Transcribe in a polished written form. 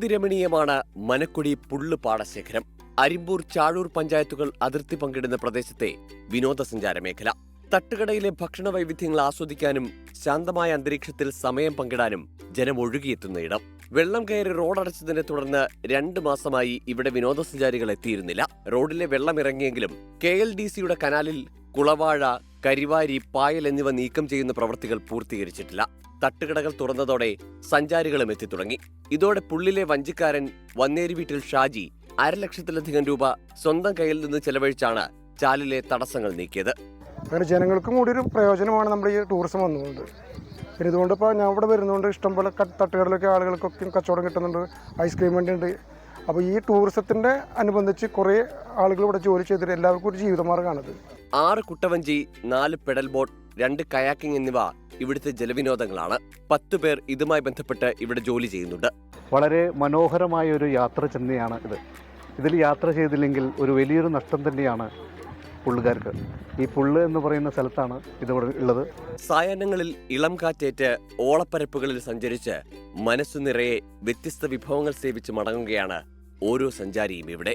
പ്രകൃതിരമണീയമാണ് മനക്കുടി പുള്ള് പാടശേഖരം. അരിമ്പൂർ ചാഴൂർ പഞ്ചായത്തുകൾ അതിർത്തി പങ്കിടുന്ന പ്രദേശത്തെ വിനോദസഞ്ചാര മേഖല. തട്ടുകടയിലെ ഭക്ഷണ വൈവിധ്യങ്ങൾ ആസ്വദിക്കാനും ശാന്തമായ അന്തരീക്ഷത്തിൽ സമയം പങ്കിടാനും ജനം ഒഴുകിയെത്തുന്ന ഇടം. വെള്ളം കയറി റോഡടച്ചതിനെ തുടർന്ന് 2 മാസമായി ഇവിടെ വിനോദസഞ്ചാരികൾ എത്തിയിരുന്നില്ല. റോഡിലെ വെള്ളം ഇറങ്ങിയെങ്കിലും KLDCയുടെ കനാലിൽ കുളവാഴ, കരിവാരി, പായൽ എന്നിവ നീക്കം ചെയ്യുന്ന പ്രവൃത്തികൾ പൂർത്തീകരിച്ചിട്ടില്ല. തട്ടുകടകൾ തുറന്നതോടെ സഞ്ചാരികളും എത്തിത്തുടങ്ങി. ഇതോടെ പുള്ളിലെ വഞ്ചിക്കാരൻ വന്നേരി വീട്ടിൽ ഷാജി 1,00,000-ലധികം രൂപ സ്വന്തം കയ്യിൽ നിന്ന് ചെലവഴിച്ചാണ് ചാലിലെ തടസ്സങ്ങൾ നീക്കിയത്. അങ്ങനെ ജനങ്ങൾക്കും കൂടി ഒരു പ്രയോജനമാണ് നമ്മുടെ ഈ ടൂറിസം വന്നുകൊണ്ട്. പിന്നെ ഇതുകൊണ്ട് ഇപ്പോൾ ഞാൻ ഇവിടെ വരുന്നതുകൊണ്ട് ഇഷ്ടംപോലെ തട്ടുകടലൊക്കെ ആളുകൾക്കൊക്കെ കച്ചവടം കിട്ടുന്നുണ്ട്. ഐസ്ക്രീം വണ്ടി ഉണ്ട്. അപ്പോൾ ഈ ടൂറിസത്തിൻ്റെ അനുബന്ധിച്ച് കുറേ ആളുകൾ ഇവിടെ ജോലി ചെയ്തിട്ട് എല്ലാവർക്കും ഒരു ജീവിതമാർഗ്ഗമാണിത്. 6 കുട്ടവഞ്ചി, 4 പെഡൽ ബോട്ട്, 2 കയാക്കിംഗ് എന്നിവ ഇവിടുത്തെ ജലവിനോദങ്ങളാണ്. 10 പേർ ഇതുമായി ബന്ധപ്പെട്ട് ഇവിടെ ജോലി ചെയ്യുന്നുണ്ട്. വളരെ മനോഹരമായ ഒരു യാത്ര തന്നെയാണ് ഇത്. ഇതിൽ യാത്ര ചെയ്തില്ലെങ്കിൽ ഒരു വലിയൊരു നഷ്ടം തന്നെയാണ് പുള്ളുകാർക്ക്. ഈ പുള്ള് എന്ന് പറയുന്ന സ്ഥലത്താണ് ഇതിവിടെ ഉള്ളത്. സായാഹ്നങ്ങളിൽ ഇളം കാറ്റേറ്റ് ഓളപ്പരപ്പുകളിൽ സഞ്ചരിച്ച് മനസ്സു നിറയെ വ്യത്യസ്ത വിഭവങ്ങൾ സേവിച്ച് മടങ്ങുകയാണ് ഓരോ സഞ്ചാരിയും ഇവിടെ.